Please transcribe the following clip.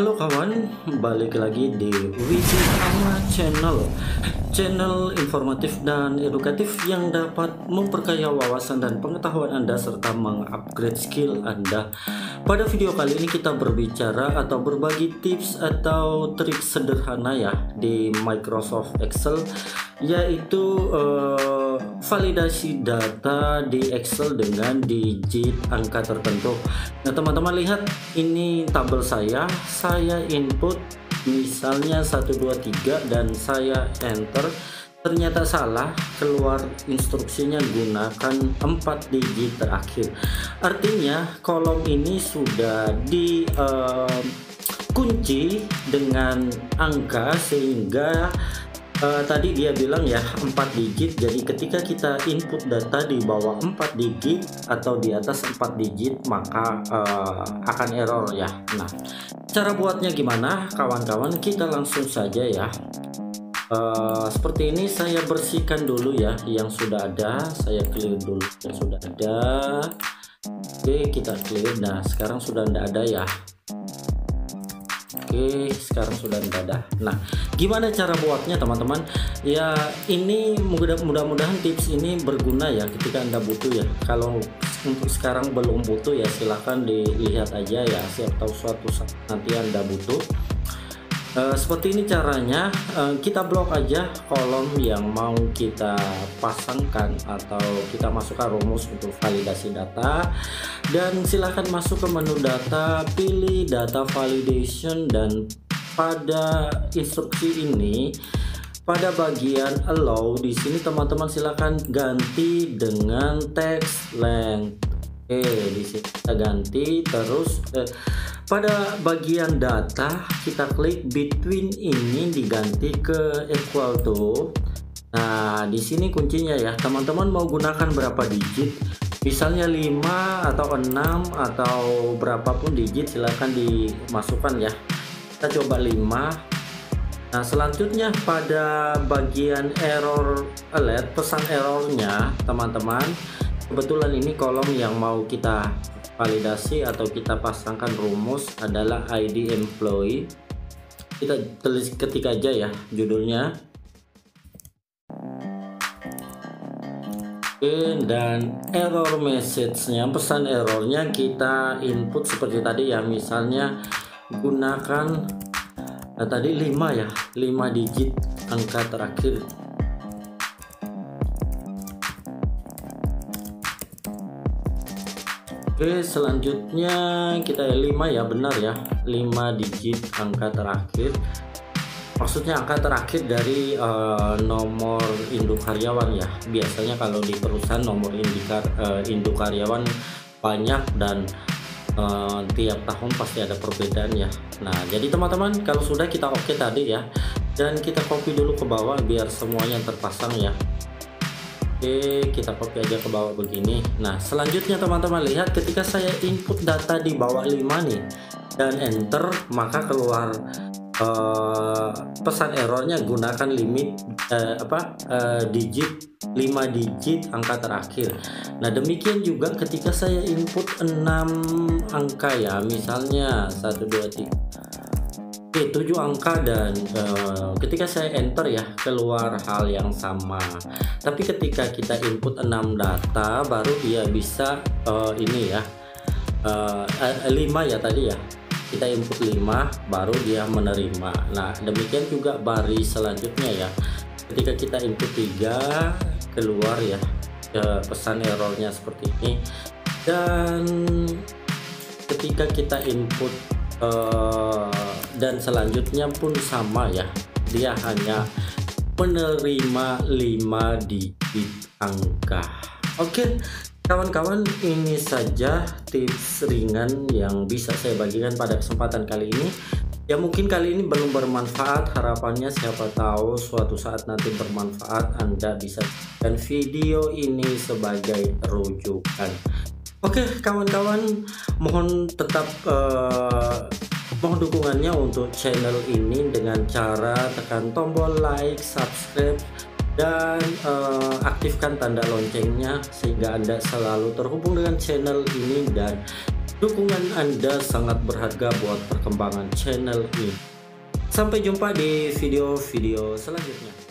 Halo kawan, balik lagi di Widi Ahmad Channel informatif dan edukatif yang dapat memperkaya wawasan dan pengetahuan Anda serta mengupgrade skill Anda. Pada video kali ini kita berbicara atau berbagi tips atau trik sederhana ya di Microsoft Excel, yaitu validasi data di Excel dengan digit angka tertentu. Nah teman-teman lihat, ini tabel saya input misalnya 123 dan saya enter, ternyata salah, keluar instruksinya gunakan 4 digit terakhir. Artinya kolom ini sudah di kunci dengan angka sehingga tadi dia bilang ya 4 digit, jadi ketika kita input data di bawah 4 digit atau di atas 4 digit maka akan error ya. Nah cara buatnya gimana kawan-kawan, kita langsung saja ya. Seperti ini, saya bersihkan dulu ya yang sudah ada, saya clear dulu yang sudah ada. Oke, kita clear. Nah sekarang sudah tidak ada ya. Oke, sekarang sudah ada. Nah, gimana cara buatnya teman-teman? Ya, ini mudah-mudahan tips ini berguna ya ketika Anda butuh ya. Kalau untuk sekarang belum butuh ya silahkan dilihat aja ya, siapa tahu suatu saat nanti Anda butuh. Seperti ini caranya. Kita blok aja kolom yang mau kita pasangkan atau kita masukkan rumus untuk validasi data, dan silahkan masuk ke menu data, pilih data validation, dan pada instruksi ini pada bagian allow di sini teman-teman silahkan ganti dengan text length. Di sini kita ganti, terus pada bagian data kita klik between, ini diganti ke equal to. Nah di sini kuncinya ya, teman-teman mau gunakan berapa digit, misalnya 5 atau 6 atau berapapun digit silahkan dimasukkan ya. Kita coba 5. Nah selanjutnya pada bagian error alert, pesan errornya teman-teman, kebetulan ini kolom yang mau kita validasi atau kita pasangkan rumus adalah ID employee. Kita ketik aja ya judulnya. Oke, dan error message-nya, pesan errornya kita input seperti tadi ya, misalnya gunakan tadi 5 ya, 5 digit angka terakhir. Oke, selanjutnya kita 5 ya, benar ya, 5 digit angka terakhir, maksudnya angka terakhir dari nomor induk karyawan ya. Biasanya kalau di perusahaan nomor induk karyawan banyak dan tiap tahun pasti ada perbedaan ya. Nah jadi teman-teman kalau sudah kita oke tadi ya, dan kita copy dulu ke bawah biar semuanya terpasang ya. Oke, kita copy aja ke bawah begini. Nah selanjutnya teman-teman lihat, ketika saya input data di bawah 5 nih dan enter, maka keluar pesan errornya gunakan limit digit 5 digit angka terakhir. Nah demikian juga ketika saya input 6 angka ya, misalnya 1 2 3 7 angka, dan ketika saya enter ya keluar hal yang sama. Tapi ketika kita input 6 data baru dia bisa ini ya 5 ya tadi ya, kita input 5 baru dia menerima. Nah demikian juga baris selanjutnya ya, ketika kita input 3 keluar ya pesan errornya seperti ini, dan ketika kita input dan selanjutnya pun sama ya, dia hanya menerima 5 digit angka. Oke kawan-kawan, ini saja tips ringan yang bisa saya bagikan pada kesempatan kali ini. Ya mungkin kali ini belum bermanfaat, harapannya siapa tahu suatu saat nanti bermanfaat, Anda bisa jadikan video ini sebagai rujukan. Oke kawan-kawan, mohon tetap mohon dukungannya untuk channel ini dengan cara tekan tombol like, subscribe, dan aktifkan tanda loncengnya sehingga Anda selalu terhubung dengan channel ini dan Dukungan Anda sangat berharga buat perkembangan channel ini. Sampai jumpa di video-video selanjutnya.